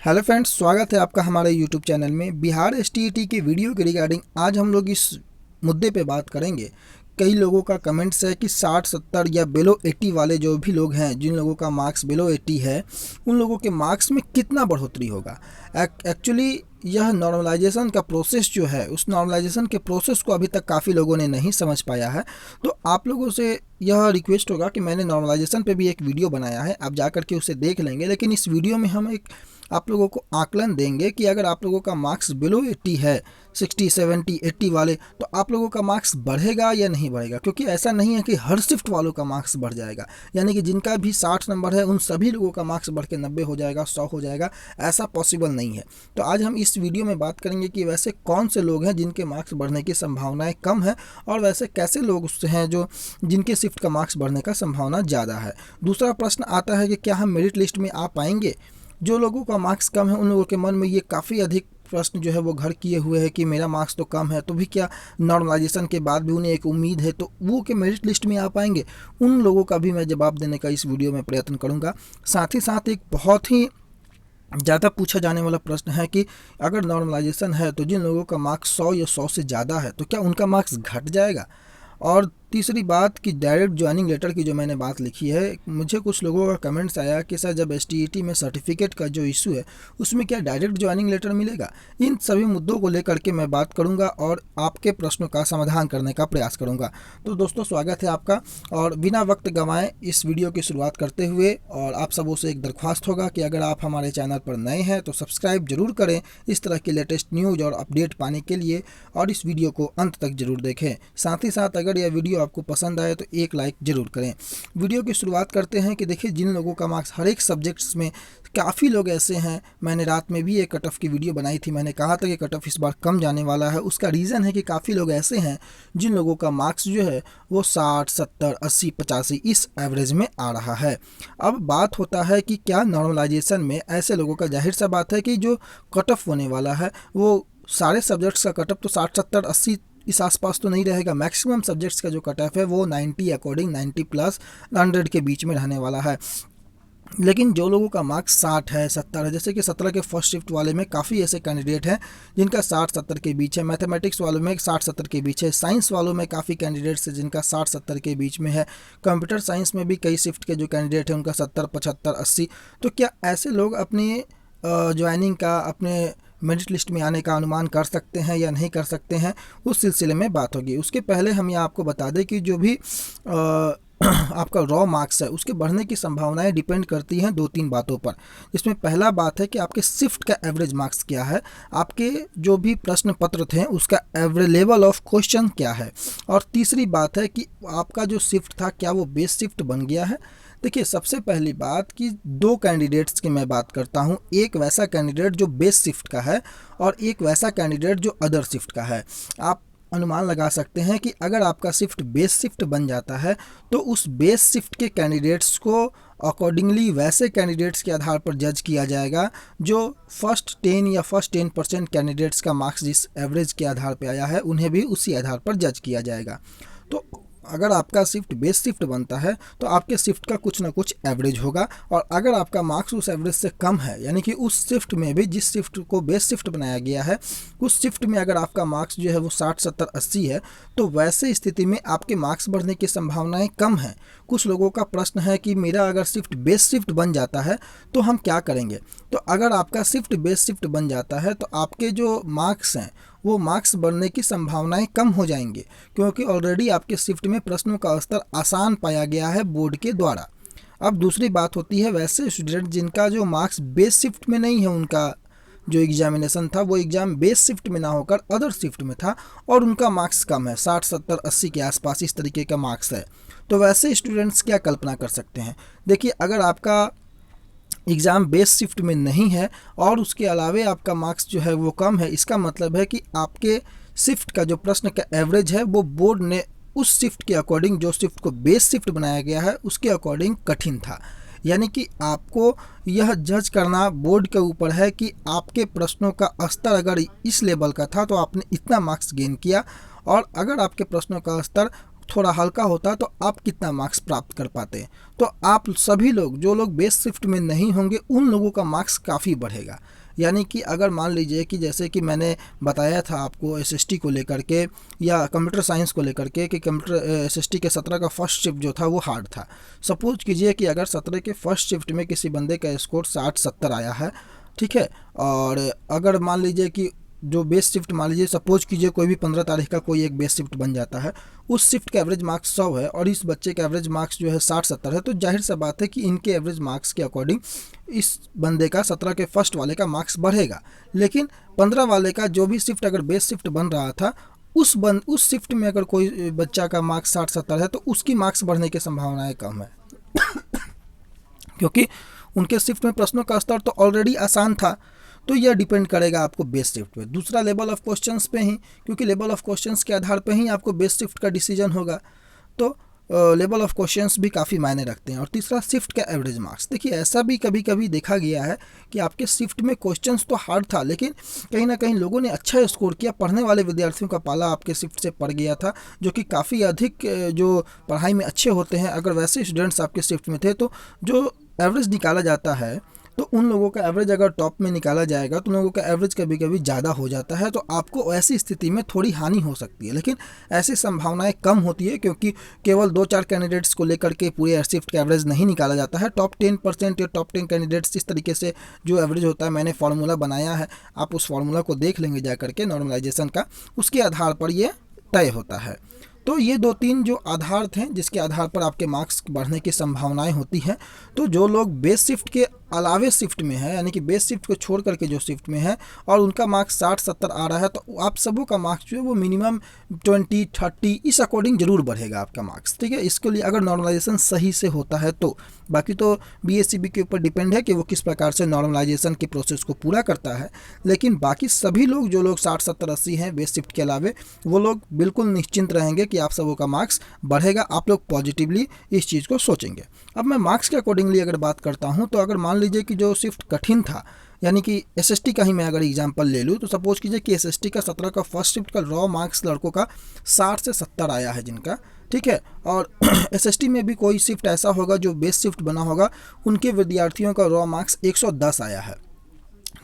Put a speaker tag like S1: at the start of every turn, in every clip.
S1: Hello friends, स्वागत है आपका हमारे यूट्यूब चैनल में। बिहार एसटीईटी की वीडियो के रिगार्डिंग आज हम लोग इस मुद्दे पे बात करेंगे। कई लोगों का कमेंट्स है कि 60 70 या बिलो 80 वाले जो भी लोग हैं, जिन लोगों का मार्क्स बिलो 80 है, उन लोगों के मार्क्स में कितना बढ़ोतरी होगा। एक्चुअली यह नॉर्मलाइजेशन का प्रोसेस जो है, उस नॉर्मलाइजेशन के प्रोसेस को अभी तक काफ़ी लोगों ने नहीं समझ पाया है। तो आप लोगों से यह रिक्वेस्ट होगा कि मैंने नॉर्मलाइजेशन पे भी एक वीडियो बनाया है, आप जा कर के उसे देख लेंगे। लेकिन इस वीडियो में हम एक आप लोगों को आकलन देंगे कि अगर आप लोगों का मार्क्स बिलो 80 है, 60 70 80 वाले, तो आप लोगों का मार्क्स बढ़ेगा या नहीं बढ़ेगा। क्योंकि ऐसा नहीं है कि हर शिफ्ट वालों का मार्क्स बढ़ जाएगा, यानी कि जिनका भी 60 नंबर है उन सभी लोगों का मार्क्स बढ़ के 90 हो जाएगा, 100 हो जाएगा। ऐसा पॉसिबल नहीं है। तो आज हम इस वीडियो में बात करेंगे कि वैसे कौन से लोग हैं जिनके मार्क्स बढ़ने की संभावनाएं कम है, और वैसे कैसे लोग हैं जो जिनके शिफ्ट का मार्क्स बढ़ने का संभावना ज़्यादा है। दूसरा प्रश्न आता है कि क्या हम मेरिट लिस्ट में आ पाएंगे। जो लोगों का मार्क्स कम है उन लोगों के मन में ये काफ़ी अधिक प्रश्न जो है वो घर किए हुए है कि मेरा मार्क्स तो कम है, तो भी क्या नॉर्मलाइजेशन के बाद भी उन्हें एक उम्मीद है, तो वो के मेरिट लिस्ट में आ पाएंगे। उन लोगों का भी मैं जवाब देने का इस वीडियो में प्रयत्न करूंगा। साथ ही साथ एक बहुत ही ज़्यादा पूछा जाने वाला प्रश्न है कि अगर नॉर्मलाइजेशन है तो जिन लोगों का मार्क्स 100 या 100 से ज़्यादा है, तो क्या उनका मार्क्स घट जाएगा। और तीसरी बात कि डायरेक्ट ज्वाइनिंग लेटर की जो मैंने बात लिखी है, मुझे कुछ लोगों का कमेंट्स आया कि सर जब एसटीईटी में सर्टिफिकेट का जो इशू है उसमें क्या डायरेक्ट ज्वाइनिंग लेटर मिलेगा। इन सभी मुद्दों को लेकर के मैं बात करूंगा और आपके प्रश्नों का समाधान करने का प्रयास करूंगा। तो दोस्तों, स्वागत है आपका, और बिना वक्त गंवाए इस वीडियो की शुरुआत करते हुए, और आप सबों से एक दरख्वास्त होगा कि अगर आप हमारे चैनल पर नए हैं तो सब्सक्राइब जरूर करें इस तरह की लेटेस्ट न्यूज़ और अपडेट पाने के लिए, और इस वीडियो को अंत तक जरूर देखें। साथ ही साथ अगर यह वीडियो आपको पसंद आए तो एक लाइक जरूर करें। वीडियो की शुरुआत करते हैं कि देखिए, जिन लोगों का मार्क्स हर एक सब्जेक्ट्स में, काफ़ी लोग ऐसे हैं, मैंने रात में भी एक कट ऑफ की वीडियो बनाई थी, मैंने कहा था कि कट ऑफ इस बार कम जाने वाला है। उसका रीज़न है कि काफ़ी लोग ऐसे हैं जिन लोगों का मार्क्स जो है वो 60 70 80 85 इस एवरेज में आ रहा है। अब बात होता है कि क्या नॉर्मलाइजेशन में ऐसे लोगों का, जाहिर सा बात है कि जो कट ऑफ होने वाला है वो सारे सब्जेक्ट्स का कट ऑफ तो 60 70 80 इस आसपास तो नहीं रहेगा। मैक्सिमम सब्जेक्ट्स का जो कट ऑफ है वो 90 अकॉर्डिंग 90 प्लस 100 के बीच में रहने वाला है। लेकिन जो लोगों का मार्क्स 60 है 70 है, जैसे कि 17 के फर्स्ट शिफ्ट वाले में काफ़ी ऐसे कैंडिडेट हैं जिनका 60 70 के बीच है, मैथमेटिक्स वालों में 60 70 के बीच है, साइंस वालों में काफ़ी कैंडिडेट्स हैं जिनका 60 70 के बीच में है, कंप्यूटर साइंस में भी कई शिफ्ट के जो कैंडिडेट हैं उनका 70 75 80। तो क्या ऐसे लोग अपनी ज्वाइनिंग का, अपने मेरिट लिस्ट में आने का अनुमान कर सकते हैं या नहीं कर सकते हैं, उस सिलसिले में बात होगी। उसके पहले हम ये आपको बता दें कि जो भी आपका रॉ मार्क्स है उसके बढ़ने की संभावनाएं डिपेंड करती हैं दो तीन बातों पर। जिसमें पहला बात है कि आपके शिफ्ट का एवरेज मार्क्स क्या है, आपके जो भी प्रश्न पत्र थे उसका एवरेज लेवल ऑफ क्वेश्चन क्या है, और तीसरी बात है कि आपका जो शिफ्ट था क्या वो बेस शिफ्ट बन गया है। देखिए, सबसे पहली बात कि दो कैंडिडेट्स की मैं बात करता हूं, एक वैसा कैंडिडेट जो बेस शिफ्ट का है और एक वैसा कैंडिडेट जो अदर शिफ्ट का है। आप अनुमान लगा सकते हैं कि अगर आपका शिफ्ट बेस शिफ्ट बन जाता है तो उस बेस शिफ्ट के कैंडिडेट्स को अकॉर्डिंगली वैसे कैंडिडेट्स के आधार पर जज किया जाएगा जो फर्स्ट 10 या फर्स्ट 10% कैंडिडेट्स का मार्क्स जिस एवरेज के आधार पर आया है उन्हें भी उसी आधार पर जज किया जाएगा। तो अगर आपका शिफ्ट बेस शिफ्ट बनता है तो आपके शिफ्ट का कुछ ना कुछ एवरेज होगा, और अगर आपका मार्क्स उस एवरेज से कम है, यानी कि उस शिफ्ट में भी जिस शिफ्ट को बेस शिफ्ट बनाया गया है उस शिफ्ट में अगर आपका मार्क्स जो है वो 60 70 80 है, तो वैसे स्थिति में आपके मार्क्स बढ़ने की संभावनाएं कम हैं। कुछ लोगों का प्रश्न है कि मेरा अगर शिफ्ट बेस शिफ्ट बन जाता है तो हम क्या करेंगे। तो अगर आपका शिफ्ट बेस शिफ्ट बन जाता है तो आपके जो मार्क्स हैं वो मार्क्स बढ़ने की संभावनाएं कम हो जाएंगे, क्योंकि ऑलरेडी आपके शिफ्ट में प्रश्नों का स्तर आसान पाया गया है बोर्ड के द्वारा। अब दूसरी बात होती है वैसे स्टूडेंट जिनका जो मार्क्स बेस शिफ्ट में नहीं है, उनका जो एग्जामिनेशन था वो एग्ज़ाम बेस शिफ्ट में ना होकर अदर शिफ्ट में था और उनका मार्क्स कम है, 60 70 80 के आसपास इस तरीके का मार्क्स है। तो वैसे स्टूडेंट्स क्या कल्पना कर सकते हैं। देखिए, अगर आपका एग्ज़ाम बेस शिफ्ट में नहीं है और उसके अलावे आपका मार्क्स जो है वो कम है, इसका मतलब है कि आपके शिफ्ट का जो प्रश्न का एवरेज है वो बोर्ड ने उस शिफ्ट के अकॉर्डिंग, जो शिफ्ट को बेस शिफ्ट बनाया गया है उसके अकॉर्डिंग कठिन था। यानी कि आपको यह जज करना बोर्ड के ऊपर है कि आपके प्रश्नों का स्तर अगर इस लेवल का था तो आपने इतना मार्क्स गेन किया, और अगर आपके प्रश्नों का स्तर थोड़ा हल्का होता तो आप कितना मार्क्स प्राप्त कर पाते। तो आप सभी लोग जो लोग बेस शिफ्ट में नहीं होंगे उन लोगों का मार्क्स काफ़ी बढ़ेगा। यानी कि अगर मान लीजिए कि जैसे कि मैंने बताया था आपको एसएसटी को लेकर के या कंप्यूटर साइंस को लेकर के कि कंप्यूटर एसएसटी के 17 का फर्स्ट शिफ्ट जो था वो हार्ड था। सपोज कीजिए कि अगर 17 के फर्स्ट शिफ्ट में किसी बंदे का स्कोर 60-70 आया है, ठीक है, और अगर मान लीजिए कि जो बेस शिफ्ट मान लीजिए सपोज कीजिए कोई भी 15 तारीख का कोई एक बेस शिफ्ट बन जाता है, उस शिफ्ट का एवरेज मार्क्स 100 है और इस बच्चे का एवरेज मार्क्स जो है 60-70 है, तो जाहिर सा बात है कि इनके एवरेज मार्क्स के अकॉर्डिंग इस बंदे का 17 के फर्स्ट वाले का मार्क्स बढ़ेगा। लेकिन 15 वाले का जो भी शिफ्ट अगर बेस शिफ्ट बन रहा था उस शिफ्ट में अगर कोई बच्चा का मार्क्स 60-70 है तो उसकी मार्क्स बढ़ने की संभावनाएं कम है क्योंकि उनके शिफ्ट में प्रश्नों का स्तर तो ऑलरेडी आसान था। तो यह डिपेंड करेगा आपको बेस शिफ्ट पे। दूसरा लेवल ऑफ क्वेश्चंस पे ही, क्योंकि लेवल ऑफ क्वेश्चंस के आधार पे ही आपको बेस शिफ्ट का डिसीजन होगा। तो लेवल ऑफ क्वेश्चंस भी काफ़ी मायने रखते हैं। और तीसरा शिफ्ट का एवरेज मार्क्स। देखिए ऐसा भी कभी कभी देखा गया है कि आपके शिफ्ट में क्वेश्चंस तो हार्ड था लेकिन कहीं ना कहीं लोगों ने अच्छा स्कोर किया, पढ़ने वाले विद्यार्थियों का पाला आपके शिफ्ट से पड़ गया था, जो कि काफ़ी अधिक जो पढ़ाई में अच्छे होते हैं, अगर वैसे स्टूडेंट्स आपके शिफ्ट में थे तो जो एवरेज निकाला जाता है तो उन लोगों का एवरेज अगर टॉप में निकाला जाएगा तो उन लोगों का एवरेज कभी कभी ज़्यादा हो जाता है। तो आपको ऐसी स्थिति में थोड़ी हानि हो सकती है, लेकिन ऐसी संभावनाएं कम होती है क्योंकि केवल 2-4 कैंडिडेट्स को लेकर के पूरे शिफ्ट का एवरेज नहीं निकाला जाता है। टॉप 10% या टॉप 10 कैंडिडेट्स इस तरीके से जो एवरेज होता है, मैंने फार्मूला बनाया है, आप उस फार्मूला को देख लेंगे जा करके नॉर्मलाइजेशन का, उसके आधार पर ये तय होता है। तो ये 2-3 जो आधार थे जिसके आधार पर आपके मार्क्स बढ़ने की संभावनाएं होती हैं। तो जो लोग बेस शिफ्ट के अलावे शिफ्ट में है, यानी कि बेस शिफ्ट को छोड़ करके जो शिफ्ट में है और उनका मार्क्स 60-70 आ रहा है, तो आप सबों का मार्क्स जो है वो मिनिमम 20-30 इस अकॉर्डिंग जरूर बढ़ेगा आपका मार्क्स, ठीक है। इसके लिए अगर नॉर्मलाइजेशन सही से होता है तो, बाकी तो बीएससीबी के ऊपर डिपेंड है कि वो किस प्रकार से नॉर्मलाइजेशन के प्रोसेस को पूरा करता है। लेकिन बाकी सभी लोग जो लोग 60-70-80 हैं बेस शिफ्ट के अलावे, वो लोग बिल्कुल निश्चिंत रहेंगे कि आप सबों का मार्क्स बढ़ेगा। आप लोग पॉजिटिवली इस चीज़ को सोचेंगे। अब मैं मार्क्स के अकॉर्डिंगली अगर बात करता हूँ तो अगर मान लीजिए कि जो शिफ्ट कठिन था, यानी कि एसएसटी का ही मैं अगर एग्जांपल ले लूँ तो सपोज कीजिए कि एसएसटी का 17 का फर्स्ट शिफ्ट का रॉ मार्क्स लड़कों का 60 से 70 आया है जिनका, ठीक है। और एसएसटी में भी कोई शिफ्ट ऐसा होगा जो बेस शिफ्ट बना होगा, उनके विद्यार्थियों का रॉ मार्क्स 110 आया है,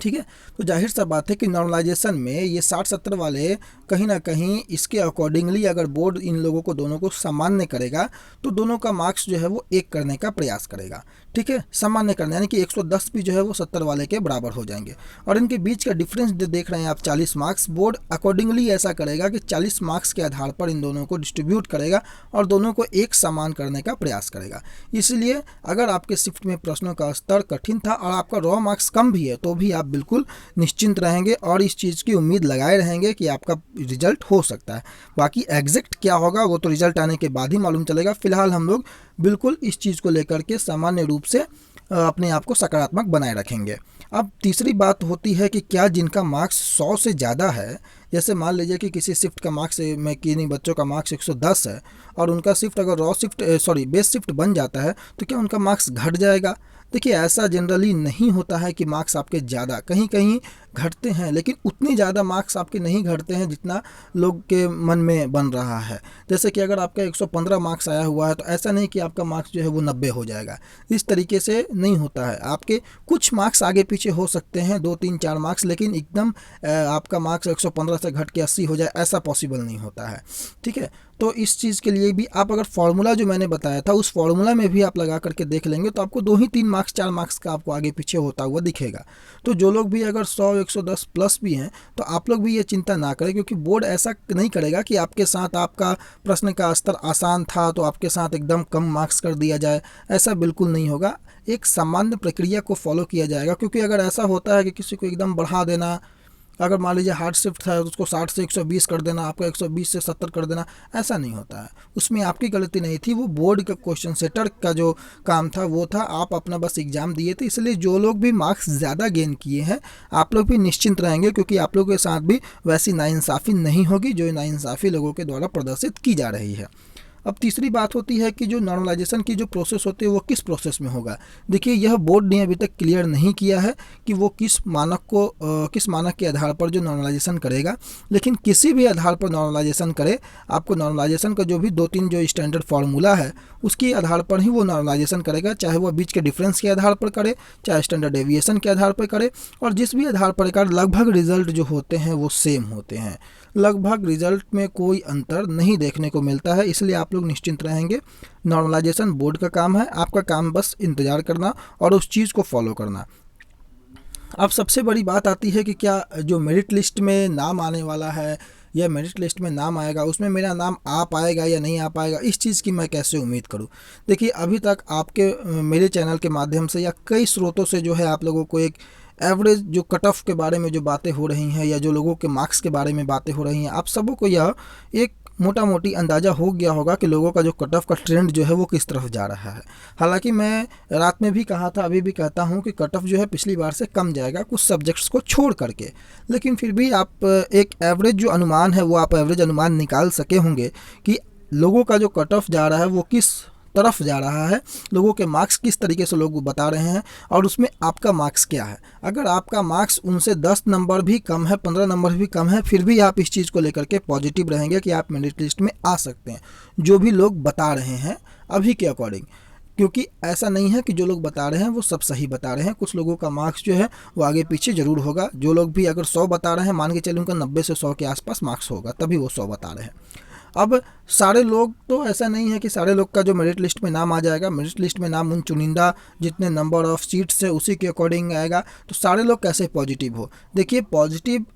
S1: ठीक है। तो जाहिर सा बात है कि नॉर्मलाइजेशन में ये 60-70 वाले कहीं ना कहीं इसके अकॉर्डिंगली अगर बोर्ड इन लोगों को दोनों को सामान्य करेगा तो दोनों का मार्क्स जो है वो एक करने का प्रयास करेगा, ठीक है, सामान्य करने, यानी कि 110 भी जो है वो 70 वाले के बराबर हो जाएंगे। और इनके बीच का डिफरेंस जो देख रहे हैं आप 40 मार्क्स, बोर्ड अकॉर्डिंगली ऐसा करेगा कि 40 मार्क्स के आधार पर इन दोनों को डिस्ट्रीब्यूट करेगा और दोनों को एक समान करने का प्रयास करेगा। इसलिए अगर आपके शिफ्ट में प्रश्नों का स्तर कठिन था और आपका रॉ मार्क्स कम भी है तो भी आप बिल्कुल निश्चिंत रहेंगे और इस चीज़ की उम्मीद लगाए रहेंगे कि आपका रिजल्ट हो सकता है। बाकी एग्जैक्ट क्या होगा वो तो रिजल्ट आने के बाद ही मालूम चलेगा। फिलहाल हम लोग बिल्कुल इस चीज़ को लेकर के सामान्य रूप से अपने आप को सकारात्मक बनाए रखेंगे। अब तीसरी बात होती है कि क्या जिनका मार्क्स 100 से ज़्यादा है, जैसे मान लीजिए कि किसी शिफ्ट का मार्क्स में किन्हीं बच्चों का मार्क्स 110 है और उनका शिफ्ट अगर बेस शिफ्ट बन जाता है तो क्या उनका मार्क्स घट जाएगा? देखिए ऐसा जनरली नहीं होता है कि मार्क्स आपके ज़्यादा, कहीं कहीं घटते हैं लेकिन उतने ज़्यादा मार्क्स आपके नहीं घटते हैं जितना लोग के मन में बन रहा है। जैसे कि अगर आपका 115 मार्क्स आया हुआ है तो ऐसा नहीं कि आपका मार्क्स जो है वो 90 हो जाएगा, इस तरीके से नहीं होता है। आपके कुछ मार्क्स आगे पीछे हो सकते हैं, 2-3-4 मार्क्स, लेकिन एकदम आपका मार्क्स 115 से घट के 80 हो जाए ऐसा पॉसिबल नहीं होता है, ठीक है। तो इस चीज़ के लिए भी आप अगर फार्मूला जो मैंने बताया था उस फार्मूला में भी आप लगा करके देख लेंगे तो आपको 2-3 मार्क्स 4 मार्क्स का आपको आगे पीछे होता हुआ दिखेगा। तो जो लोग भी अगर 100-110 प्लस भी हैं तो आप लोग भी ये चिंता ना करें, क्योंकि बोर्ड ऐसा नहीं करेगा कि आपके साथ आपका प्रश्न का स्तर आसान था तो आपके साथ एकदम कम मार्क्स कर दिया जाए, ऐसा बिल्कुल नहीं होगा। एक सामान्य प्रक्रिया को फॉलो किया जाएगा, क्योंकि अगर ऐसा होता है कि किसी को एकदम बढ़ा देना, अगर मान लीजिए हार्ड शिफ्ट था तो उसको 60 से 120 कर देना, आपका 120 से 70 कर देना, ऐसा नहीं होता है। उसमें आपकी गलती नहीं थी, वो बोर्ड का क्वेश्चन सेटर का जो काम था वो था, आप अपना बस एग्ज़ाम दिए थे। इसलिए जो लोग भी मार्क्स ज़्यादा गेन किए हैं आप लोग भी निश्चिंत रहेंगे, क्योंकि आप लोगों के साथ भी वैसी नाइंसाफ़ी नहीं होगी जो नाइंसाफ़ी लोगों के द्वारा प्रदर्शित की जा रही है। अब तीसरी बात होती है कि जो नॉर्मलाइजेशन की जो प्रोसेस होती है वो किस प्रोसेस में होगा। देखिए, यह बोर्ड ने अभी तक क्लियर नहीं किया है कि वो किस मानक के आधार पर जो नॉर्मलाइजेशन करेगा, लेकिन किसी भी आधार पर नॉर्मलाइजेशन करे, आपको नॉर्मलाइजेशन का जो भी 2-3 जो स्टैंडर्ड फार्मूला है उसके आधार पर ही वो नॉर्मलाइजेशन करेगा, चाहे वो बीच के डिफरेंस के आधार पर करे, चाहे स्टैंडर्ड डेविएशन के आधार पर करे, और जिस भी आधार पर करे, लगभग रिजल्ट जो होते हैं वो सेम होते हैं। लगभग रिजल्ट में कोई अंतर नहीं देखने को मिलता है, इसलिए आप लोग निश्चिंत रहेंगे। नॉर्मलाइजेशन बोर्ड का काम है, आपका काम बस इंतज़ार करना और उस चीज़ को फॉलो करना। अब सबसे बड़ी बात आती है कि क्या जो मेरिट लिस्ट में नाम आने वाला है या मेरिट लिस्ट में नाम आएगा उसमें मेरा नाम आ पाएगा या नहीं आ पाएगा, इस चीज़ की मैं कैसे उम्मीद करूं। देखिए, अभी तक आपके मेरे चैनल के माध्यम से या कई स्रोतों से जो है आप लोगों को एक एवरेज जो कट ऑफ के बारे में जो बातें हो रही हैं या जो लोगों के मार्क्स के बारे में बातें हो रही हैं, आप सबों को यह एक मोटा मोटी अंदाज़ा हो गया होगा कि लोगों का जो कट ऑफ का ट्रेंड जो है वो किस तरफ जा रहा है। हालांकि मैं रात में भी कहा था, अभी भी कहता हूं कि कट ऑफ जो है पिछली बार से कम जाएगा कुछ सब्जेक्ट्स को छोड़ करके, लेकिन फिर भी आप एक एवरेज जो अनुमान है वो आप एवरेज अनुमान निकाल सके होंगे कि लोगों का जो कट ऑफ जा रहा है वो किस तरफ जा रहा है, लोगों के मार्क्स किस तरीके से लोग बता रहे हैं और उसमें आपका मार्क्स क्या है। अगर आपका मार्क्स उनसे 10 नंबर भी कम है, 15 नंबर भी कम है, फिर भी आप इस चीज़ को लेकर के पॉजिटिव रहेंगे कि आप मेरिट लिस्ट में आ सकते हैं, जो भी लोग बता रहे हैं अभी के अकॉर्डिंग। क्योंकि ऐसा नहीं है कि जो लोग बता रहे हैं वो सब सही बता रहे हैं, कुछ लोगों का मार्क्स जो है वो आगे पीछे ज़रूर होगा। जो लोग भी अगर 100 बता रहे हैं, मान के चलिए उनका 90 से 100 के आसपास मार्क्स होगा, तभी वो 100 बता रहे हैं। अब सारे लोग तो ऐसा नहीं है कि सारे लोग का जो मेरिट लिस्ट में नाम आ जाएगा। मेरिट लिस्ट में नाम उन चुनिंदा जितने नंबर ऑफ सीट्स है उसी के अकॉर्डिंग आएगा। तो सारे लोग कैसे पॉजिटिव हो। देखिए, पॉजिटिव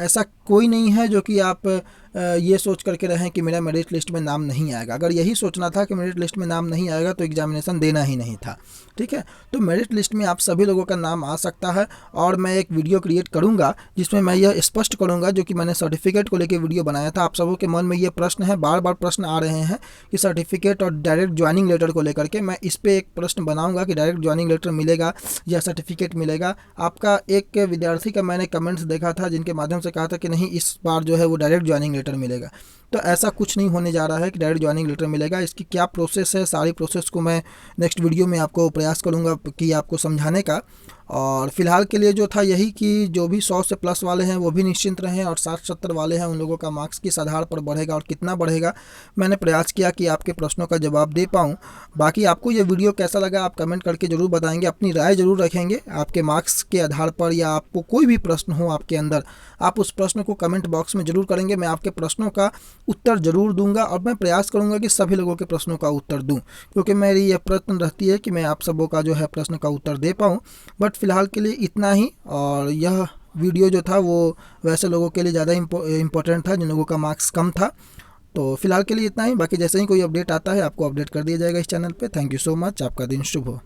S1: ऐसा कोई नहीं है जो कि आप ये सोच करके रहें कि मेरा मेरिट लिस्ट में नाम नहीं आएगा। अगर यही सोचना था कि मेरिट लिस्ट में नाम नहीं आएगा तो एग्जामिनेशन देना ही नहीं था, ठीक है। तो मेरिट लिस्ट में आप सभी लोगों का नाम आ सकता है और मैं एक वीडियो क्रिएट करूंगा जिसमें मैं यह स्पष्ट करूंगा, जो कि मैंने सर्टिफिकेट को लेकर वीडियो बनाया था। आप सबों के मन में ये प्रश्न है, बार बार प्रश्न आ रहे हैं कि सर्टिफिकेट और डायरेक्ट ज्वाइनिंग लेटर को लेकर के। मैं इस पर एक प्रश्न बनाऊँगा कि डायरेक्ट ज्वाइनिंग लेटर मिलेगा या सर्टिफिकेट मिलेगा। आपका एक विद्यार्थी का मैंने कमेंट्स देखा था जिनके माध्यम से कहा था कि नहीं, इस बार जो है वो डायरेक्ट ज्वाइनिंग लेटर मिलेगा। तो ऐसा कुछ नहीं होने जा रहा है कि डायरेक्ट ज्वाइनिंग लेटर मिलेगा। इसकी क्या प्रोसेस है, सारी प्रोसेस को मैं नेक्स्ट वीडियो में आपको प्रयास करूंगा कि आपको समझाने का। और फिलहाल के लिए जो था यही कि जो भी 100 से प्लस वाले हैं वो भी निश्चिंत रहें, और 60-70 वाले हैं उन लोगों का मार्क्स किस आधार पर बढ़ेगा और कितना बढ़ेगा, मैंने प्रयास किया कि आपके प्रश्नों का जवाब दे पाऊँ। बाकी आपको ये वीडियो कैसा लगा आप कमेंट करके ज़रूर बताएंगे, अपनी राय ज़रूर रखेंगे आपके मार्क्स के आधार पर, या आपको कोई भी प्रश्न हो आपके अंदर, आप उस प्रश्न को कमेंट बॉक्स में ज़रूर करेंगे। मैं आपके प्रश्नों का उत्तर ज़रूर दूंगा और मैं प्रयास करूंगा कि सभी लोगों के प्रश्नों का उत्तर दूं, क्योंकि मेरी यह प्रयत्न रहती है कि मैं आप सबों का जो है प्रश्न का उत्तर दे पाऊं। बट फिलहाल के लिए इतना ही। और यह वीडियो जो था वो वैसे लोगों के लिए ज़्यादा इम्पोर्टेंट था जिन लोगों का मार्क्स कम था। तो फिलहाल के लिए इतना ही। बाकी जैसे ही कोई अपडेट आता है आपको अपडेट कर दिया जाएगा इस चैनल पर। Thank you so much. आपका दिन शुभ हो।